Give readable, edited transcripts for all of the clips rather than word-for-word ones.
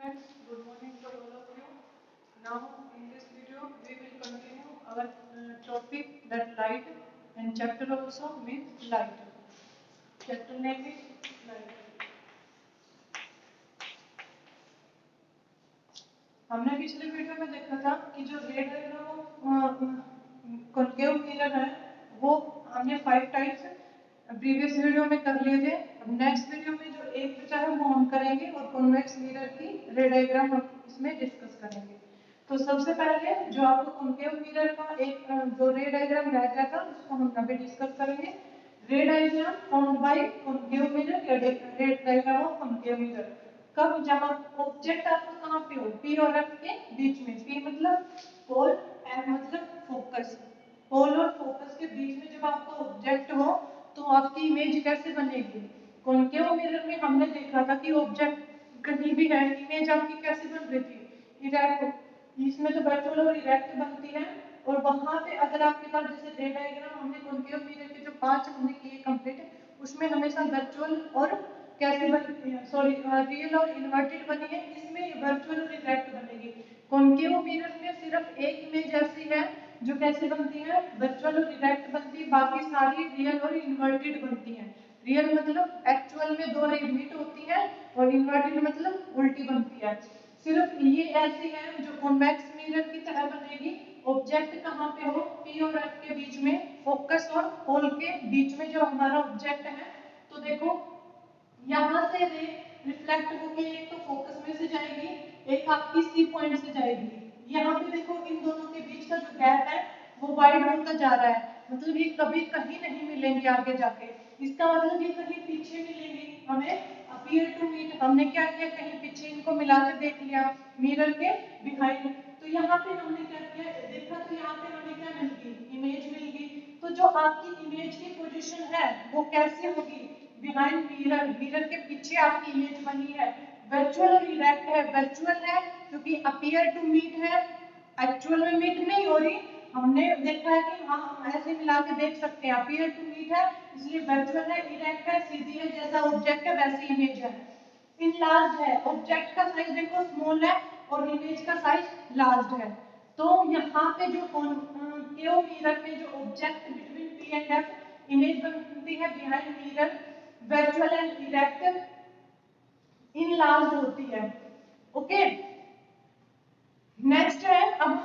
Friends, good morning for all of you. Now in this video we will continue our topic that light and chapter also with light. Chapter name is light. हमने पिछले video में देखा था कि जो red concave mirror है वो हमने 5 टाइप्स प्रीवियस वीडियो में कर लिए थे। अब नेक्स्ट वीडियो में जो एक बचा है वो हम करेंगे और कॉन्वेक्स मिरर की रे डायग्राम हम इसमें डिस्कस करेंगे। तो सबसे पहले जो आपको कॉन्केव मिरर का एक जो रे डायग्राम रह गया था उसको हम अभी डिस्कस करेंगे। रे diagram formed by concave mirror या रे डायग्राम ऑफ कॉन्केव मिरर कब जहां ऑब्जेक्ट आपको कहां पे हो पी और एफ के बीच में। पी मतलब पोल, एफ मतलब फोकस। पोल और फोकस के बीच में जब आपका ऑब्जेक्ट हो तो आपकी इमेज कैसे बनेगी। कॉन्केव मिरर में हमने देखा था कि ऑब्जेक्ट कहीं भी है इमेज आपकी कैसे बन रही थी, इरेक्ट। इसमें तो वर्चुअल और इरेक्ट बनती है और वहां पे अगर आपके पास जैसे रे डायग्राम हमने कॉन्केव मिरर के जो 5 हमने किए कंप्लीट उसमें हमेशा वर्चुअल और कैसे बनती है, सॉरी रियल और इन्वर्टेड बनी है। इसमें वर्चुअल और इरेक्ट बनेगी। कॉन्केव मिरर में सिर्फ एक इमेज ऐसी है जो कैसे बनती है, वर्चुअल और इरेक्ट बनती है, बाकी सारी रियल और इन्वर्टेड बनती है। रियल मतलब एक्चुअल में दो रे मीट होती है और इन्वर्टेड मतलब उल्टी बनती है। सिर्फ ये ऐसी है जो कॉन्वेक्स मिरर की तरह बनेगी। ऑब्जेक्ट कहाँ पे हो, पी और एफ के बीच में, फोकस और पोल के बीच में जो हमारा ऑब्जेक्ट है। तो देखो यहाँ से रे रिफ्लेक्ट होके एक तो फोकस में से जाएगी, एक आपकी सी पॉइंट से जाएगी। यहाँ पे देखो इन दोनों के बीच का जो गैप है वो वाइड होता जा रहा है, मतलब ये कभी कहीं नहीं मिलेंगे आगे जाके। इसका मतलब ये कहीं पीछे मिलेंगे, हमें अपीयर टू मीट। हमने क्या किया, कहीं पीछे इनको मिला के देख लिया मिरर के बिहाइंड। तो यहाँ पे हमने क्या किया, देखा तो यहाँ पे हमें क्या मिल गई, इमेज मिल गई। तो जो आपकी इमेज की पोजीशन है वो कैसी होगी, बिहाइंड मिरर, मिरर के पीछे आपकी इमेज बनी है। वर्चुअल और इरेक्ट है, वर्चुअल है क्योंकि अपीयर टू मीट है, एक्चुअल में मीट नहीं हो रही। हमने देखा है कि हम ऐसे मिला के देख सकते हैं, अपीयर टू मीट है इसलिए वर्चुअल है, इरेक्ट है सीधी है, जैसा ऑब्जेक्ट है वैसी इमेज है। इनलार्ज है, ऑब्जेक्ट का साइज देखो स्मॉल है और इमेज का साइज लार्ज है। तो यहाँ पे जो कॉन्केव मिरर में जो object between P and F image बनती है behind mirror, virtual and erect enlarge होती है। ओके, नेक्स्ट है अब हम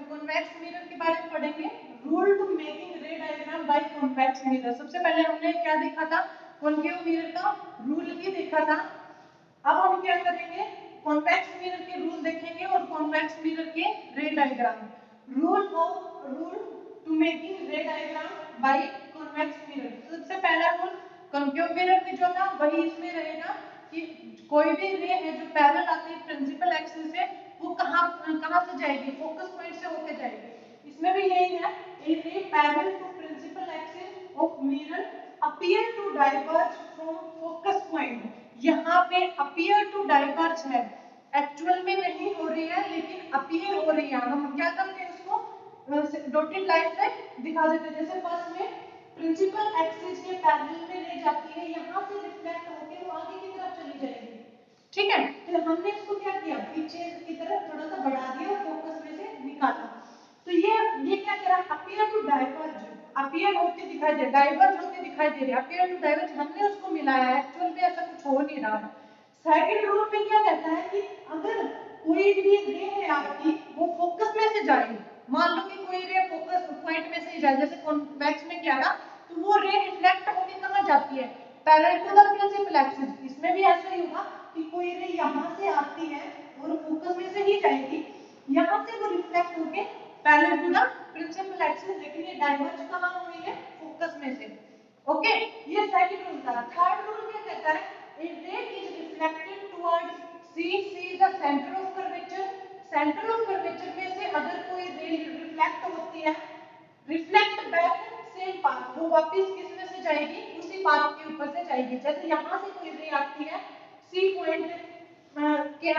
कॉन्वेक्स मिरर के बारे में पढ़ेंगे। Rule to making ray diagram by convex mirror. सबसे पहले हमने क्या देखा था, कॉन्केव मिरर का रूल ही देखा था। अब हम क्या करेंगे, कॉन्वेक्स मिरर के रूल देखेंगे और कॉन्वेक्स मिरर के ray diagram. Rule to making ray diagram by convex mirror. सबसे पहला रूल कॉन्केव मिरर में जो था वही इसमें रहेगा कि कोई भी रे है जो पैरेलल आती है प्रिंसिपल एक्सिस से वो कहां से जाएगी, फोकस पॉइंट से होके जाएगी। इसमें भी यही है, a ray parallel to principal axis of mirror appear to diverge from focus point. यहाँ पे अपीयर टू डाइवर्ज है, एक्चुअल में नहीं हो रही है लेकिन अपीयर हो रही है। हम क्या करते हैं उसको डॉटेड लाइन से दिखा देते हैं। जैसे फर्स्ट में प्रिंसिपल एक्सिस के पैरेलल में ले जाती है, यहाँ से रिफ्लेक्ट होकर वो आगे की तरफ चली जाएगी। ठीक है, तो हमने इसको क्या किया, पीछे की तरफ थोड़ा सा बढ़ा दिया और फोकस में से निकाला। तो ये क्या करा, अपीयर टू डाइवर्ज, अपीयर होते दिखाई दे, डाइवर्ज होते दिखाई दे रहे, अपीयर टू डाइवर्ज हमने उसको मिलाया, एक्चुअल में ऐसा कुछ हो नहीं रहा है। सेकंड रूल में क्या कहता है कि अगर कोई भी रे है आपकी वो फोकस में से जाएगी, मान लो कि कोई रे फोकस पॉइंट में से जाए, जैसे कॉन्वेक्स में क्या ना, तो वो रे रिफ्लेक्ट होके कहां जाती है, parallel to the principal axis. इसमें भी ऐसा ही होगा कि कोई रे यहां से आती है और फोकस में से ही जाएगी, यहां से वो रिफ्लेक्ट होके parallel to the principal axis, लेकिन ये डाइवर्ज कहां हुई है, फोकस में से। ओके, ये सेकंड रूल था। थर्ड रूल क्या कहता है, a ray is reflected towards C is the center of curvature। Centre of curvature में से अगर कोई रे रिफ्लेक्ट होती है, रिफ्लेक्ट बैक सेम पाथ, वो वापस किस में से जाएगी, उसी पाथ के ऊपर से जाएगी। जैसे यहाँ से कोई रे आती है सी पॉइंट के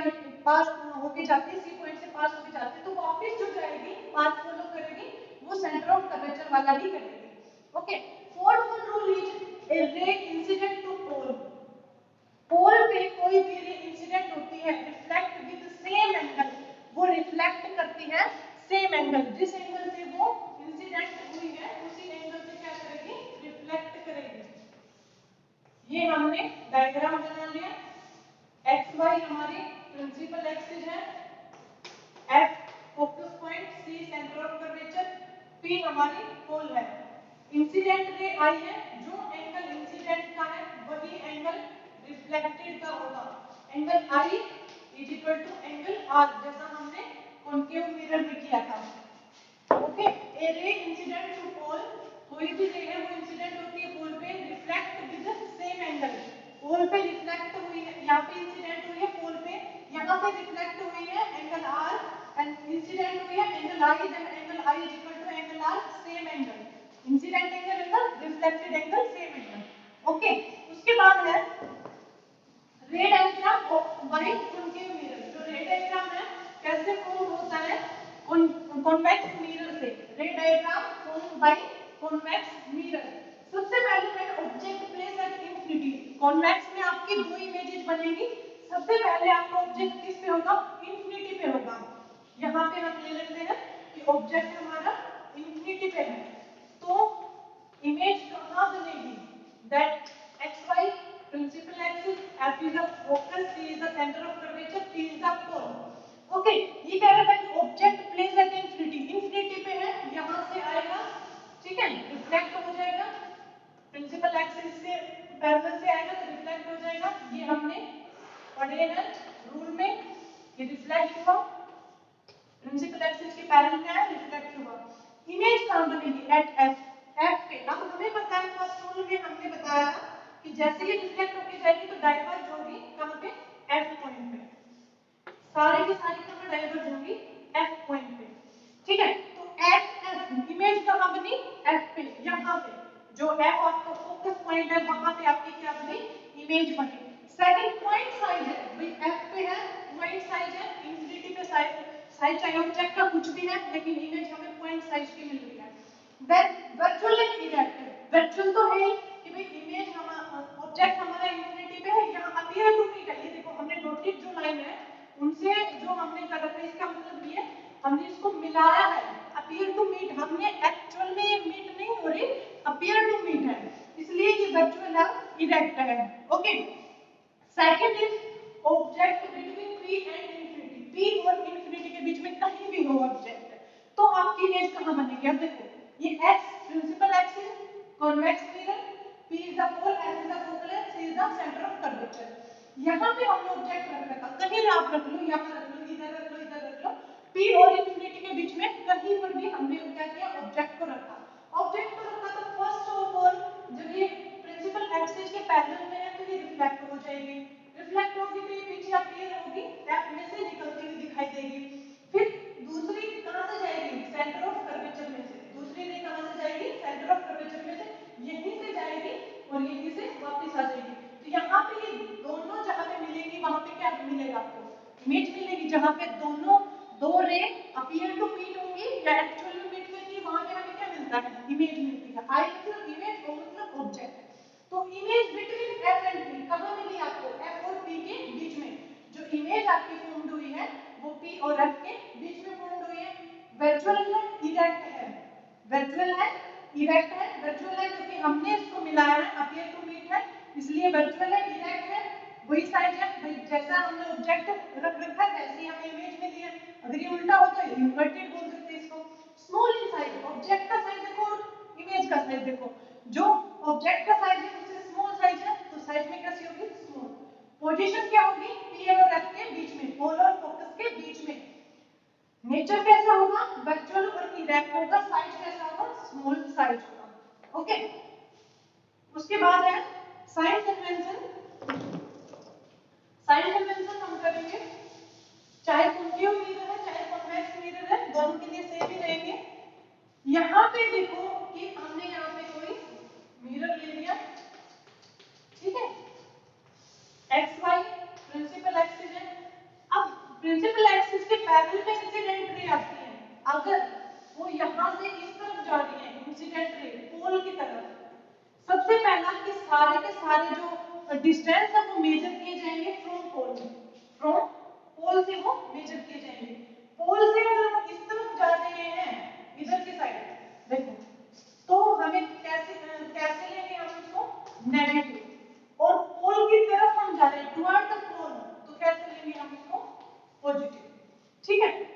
पास होके जाती है, सी पॉइंट से पास होके जाती है, तो वापस जो जाएगी पाथ फॉलो करेगी वो सेंटर ऑफ कर्वेचर वाला ही करेगी। Okay, fourth rule is a ray incident to पोल। पोल पे कोई भी रे इंसिडेंट होती है, रिफ्लेक्ट करती है सेम एंगल, जिस एंगल से वो इंसिडेंट हुई है उसी एंगल से क्या करेगी, रिफ्लेक्ट करेगी। ये हमने डायग्राम बना लिया। एक्स वाई हमारी प्रिंसिपल एक्सिस है, F focus point, C centre of curvature, P हमारी पोल है। इंसिडेंट रे आई है, जो एंगल इंसिडेंट का है वही एंगल रिफ्लेक्टेड का होगा। Angle I is equal to angle R, जैसा हमने कॉन्केव मिरर में किया था। Okay, A ray incident to पोल, कोई भी रे है वो इंसिडेंट होती है पोल पे, रिफ्लेक्ट विद सेम एंगल। पोल पे रिफ्लेक्ट हुई है, यहाँ पे इंसिडेंट हुई है पोल पे, यहाँ पे रिफ्लेक्ट हुई है एंगल आर, एंड इंसिडेंट हुई है angle I, then angle I is equal to angle R, same angle. Incident angle angle, reflected angle, same angle. Okay, उसके बाद है रे डायग्राम बाय कॉन्केव मिरर। जो रे डायग्राम है कैसे फॉर्म होता है, कॉन्वेक्स मिरर से। रे diagram form by convex mirror. सबसे पहले मैं object place at infinity. Convex में आपकी दो इमेजेस बनेगी। सबसे पहले आपका ऑब्जेक्ट किस पे होगा, इंफिनिटी पे होगा। यहाँ पे हम ले लेते हैं कि ऑब्जेक्ट हमारा इंफिनिटी पे है, तो इमेज कहाँ बनेगी, that X Y principal axis, F is the focus, C is the center of curvature, P is the pole. Okay, ये कह रहा है object place at infinity. Infinity पे है, यहाँ से आएगा, ठीक है, रिफ्लेक्ट हो जाएगा, प्रिंसिपल एक्सिस से पैरेलल से आएगा तो रिफ्लेक्ट हो जाएगा। ये हमने पढ़े हैं रूल में, ये रिफ्लेक्ट हुआ, प्रिंसिपल एक्सिस के पैरेलल में आया, रिफ्लेक्ट हुआ। इमेज कहाँ बनेगी, एट एफ, एफ पे। अब हमें पता है फर्स्ट रूल में हमने बताया कि जैसे ये रिफ्लेक्ट होके जाएगी तो डाइवर्ज होगी कहाँ पे, एफ पॉइंट पे। सारी की सारी कहाँ डाइवर्ज होगी, एफ पॉइंट पे, ठीक है। तो एट एफ इमेज कहाँ बनी, एफ पे, यहाँ पे जो एफ आपका फोकस पॉइंट है वहां पे आपकी क्या बनी, इमेज बनी। सेकंड पॉइंट साइज है, भाई एफ पे है, पॉइंट साइज है, इंफिनिटी पे साइज, साइज चाहे ऑब्जेक्ट का कुछ भी है लेकिन इमेज हमें पॉइंट साइज की मिल रही है। देन वर्चुअल एंड इरेक्टिव, वर्चुअल तो है कि भाई इमेज हमारा ऑब्जेक्ट हमारा इंफिनिटी पे है, यहाँ अपीयर टू मीट है। ये देखो हमने डॉटेड जो लाइन है उनसे जो हमने कर रखा है, इसका मतलब ये हमने इसको मिलाया है, अपीयर टू मीट। हमने एक्चुअल में ये मीट नहीं हो रही, अपीयर टू मीट है, इसलिए ये वर्चुअल है, इरेक्ट है। Okay, second is object between P and infinity, P और इंफिनिटी के बीच में कहीं भी हो ऑब्जेक्ट, तो आपकी इमेज कहाँ बनेगी। अब देखो ये X principal axis, convex mirror, P is the pole, F is the focal length, C is the center of curvature। यहाँ पे हमने ऑब्जेक्ट रख रखा, कहीं आप रख लो, यहाँ रख लो, इधर रख लो, इधर रख लो, P और इंफिनिटी के बीच में कहीं पर भी हमने क्या किया, ऑब्जेक्ट को रखा। ऑब्जेक्ट को रखा तो फर्स्ट ऑफ ऑल जब ये प्रिंसिपल एक्सिस के पैरेलल में है तो ये रिफ्लेक्ट हो जाएगी, रिफ्लेक्ट होगी तो ये पीछे अपीयर होगी, F में से निकलती हुई दिखाई देगी। फिर दूसरी कहाँ से जाएगी, सेंटर ऑफ कर्वेचर में से। दूसरी रे कहाँ से जाएगी, सेंटर ऑफ कर्वेचर में से, यहीं से जाएगी और यहीं से वापस आ जाएगी। तो यहाँ पे ये दोनों जहाँ पे मिलेंगी वहाँ पे क्या मिलेगा, आपको इमेज मिलेगी। जहाँ पे दोनों दो रे अपीयर टू मीट होंगी या एक्चुअल में मीट करेंगी, वहाँ पे हमें क्या मिलता है, इमेज मिलती है। आई मतलब इमेज, ओ मतलब ऑब्जेक्ट। तो image between F and P कहाँ मिली आपको, एफ और पी के बीच में। जो इमेज आपकी फॉर्म्ड हुई है वो पी और एफ के बीच में फॉर्म्ड हुई है। वर्चुअल है, इरेक्ट है, वर्चुअल है, इरेक्ट है। वर्चुअल है क्योंकि हमने इसको मिलाया है, अपीयर टू मीट है, इसलिए वर्चुअल है, इरेक्ट है, वही साइज है, वही जैसा हमने ऑब्जेक्ट रख रखा है वैसे ही हमें इमेज मिली है। अगर ये उल्टा हो तो इन्वर्टेड बोल सकते हैं इसको। स्मॉल इन साइज, ऑब्जेक्ट का साइज देखो और इमेज का साइज देखो, जो ऑब्जेक्ट का साइज है उससे स्मॉल साइज है तो साइज में कैसी होगी, स्मॉल। पोजीशन क्या होगी, पी और एफ के बीच में, पोल और फोकस के बीच में। नेचर कैसा होगा, वर्चुअल और इरेक्ट होगा। साइज कैसा होगा, स्मॉल साइज होगा। ओके, उसके बाद है साइन कन्वेंशन। साइन कन्वेंशन हम करेंगे चाहे कॉन्केव मिरर है चाहे कॉन्वेक्स मिरर है, दोनों के लिए सेम ही रहेंगे। यहाँ पे देखो कि हमने यहाँ पे कोई मिरर ले लिया, ठीक है, एक्स वाई प्रिंसिपल एक्सिस है। अब प्रिंसिपल एक्सिस के पैरेलल में इंसिडेंट रे आती है, अगर वो यहाँ से इस तरफ जा रही है, इंसिडेंट रे पोल की तरफ, सबसे पहला कि सारे के सारे जो डिस्टेंस है वो मेजर किए जाएंगे फ्रॉम पोल, फ्रॉम पोल से वो मेजर किए जाएंगे। पोल से अगर हम इस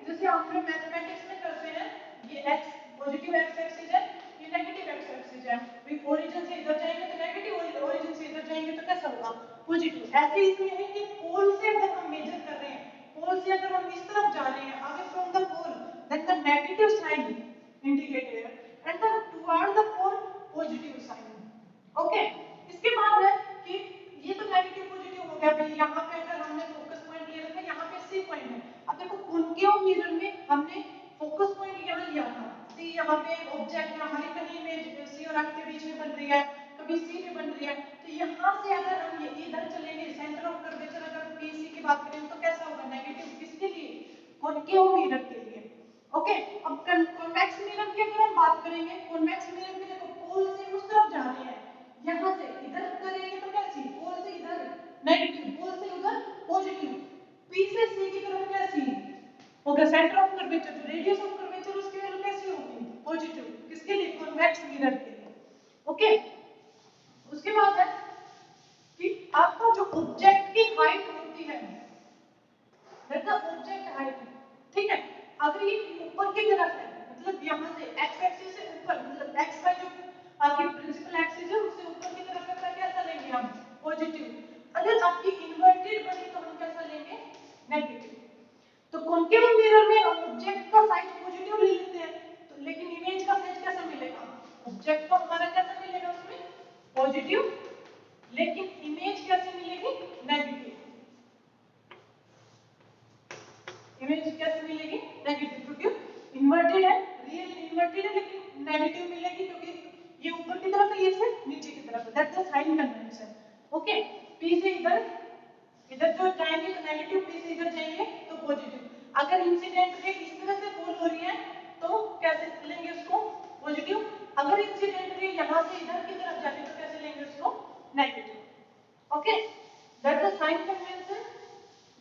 जैसे हम लोग मैथमेटिक्स में करते हैं, ये x पॉजिटिव x एक्सिस है, ये नेगेटिव x एक्सिस है, भाई ओरिजिन से इधर जाएंगे तो नेगेटिव, ओरिजिन से इधर जाएंगे तो कैसा होगा, पॉजिटिव। ऐसे इसमें है कि पोल से अगर हम मेजर कर रहे हैं, पोल से अगर हम इस तरफ जा रहे हैं, आगे from the pole, then the negative sign indicated and the toward the pole positive sign. Okay, इसके बाद है कि ये तो नेगेटिव पॉजिटिव हो गया भाई, यहाँ पे अगर हमने फोकस पॉइंट ले रखा है, यहाँ पे सी पॉइंट है। अब देखो कॉन्केव मिरर में हमने फोकस पॉइंट यहाँ लिया था, सी यहाँ पे ऑब्जेक्ट है हमारी, कहीं इमेज सी और आर के बीच में बन रही है, कभी सी में बन रही है, तो यहाँ से अगर हम ये इधर चलेंगे, सेंटर ऑफ कर्वेचर अगर पीसी की बात करें तो कैसा होगा, नेगेटिव। किसके लिए, कॉन्केव मिरर के लिए। ओके, अब कॉन्वेक्स मिरर की अगर हम बात करेंगे, कॉन्वेक्स मिरर में देखो पोल से उस तरफ जा रहे हैं, यहाँ से इधर करेंगे तो कैसी, पोल से इधर नेगेटिव, पोल से उधर पॉजिटिव, पी से सी की तरफ कैसी होगा, सेंटर ऑफ कर्वेचर, जो रेडियस ऑफ कर्वेचर उसकी वैल्यू कैसी होगी, पॉजिटिव। किसके लिए, कॉन्वेक्स मिरर के लिए। ओके, उसके बाद है कि आपका जो ऑब्जेक्ट की हाइट होती है, दैट द ऑब्जेक्ट हाइट, ठीक है, अगर ये ऊपर की तरफ है, मतलब यहाँ से x एक्सिस से ऊपर, मतलब x y जो आपकी प्रिंसिपल एक्सिस है उससे ऊपर की तरफ का कैसा लेंगे हम, पॉजिटिव। अगर आपकी इन्वर्टेड बनी तो हम कैसा लेंगे, नेगेटिव। तो कॉन्केव मिरर में हम ऑब्जेक्ट का साइज पॉजिटिव ले लेते हैं, तो लेकिन इमेज का साइज कैसा मिलेगा, ऑब्जेक्ट को हमारा कैसा मिलेगा उसमें, पॉजिटिव, लेकिन इमेज कैसे मिलेगी, नेगेटिव। इमेज कैसे मिलेगी, नेगेटिव, क्योंकि इन्वर्टेड है, रियल इन्वर्टेड है लेकिन नेगेटिव मिलेगी, क्योंकि ये ऊपर की तरफ है, ये से नीचे की तरफ है, that's the sign convention. Okay, P से इधर, इधर जो जाएंगे तो नेगेटिव, पी से इधर जाएंगे तो पॉजिटिव। अगर इंसिडेंट रे इस तरह से फॉल हो रही है तो कैसे लेंगे उसको, पॉजिटिव। अगर इंसिडेंट रे यहाँ से इधर की तरफ जाए तो कैसे लेंगे उसको, negative. Okay, that's the sign convention.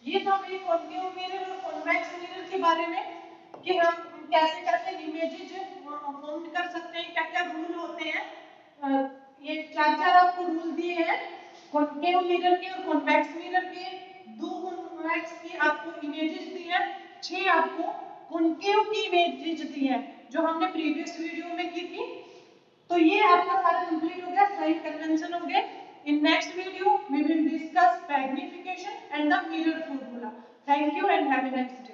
ये था भाई कॉन्केव मिरर और कॉन्वेक्स मिरर के बारे में, कि हम कैसे कैसे इमेजेस फॉर्म कर सकते हैं, क्या क्या रूल होते हैं। ये चार चार आपको रूल दिए हैं, कॉन्केव मिरर के और कॉन्वेक्स मिरर के, दो कॉन्वेक्स की आपको इमेजेस दी है, 6 आपको कॉन्केव की इमेजेस दी है जो हमने प्रीवियस वीडियो में की थी। तो ये आपका सारा कंप्लीट हो गया, साइन कन्वेंशन हो गए। In next video, we will discuss magnification and the mirror formula. Thank you and have a nice day.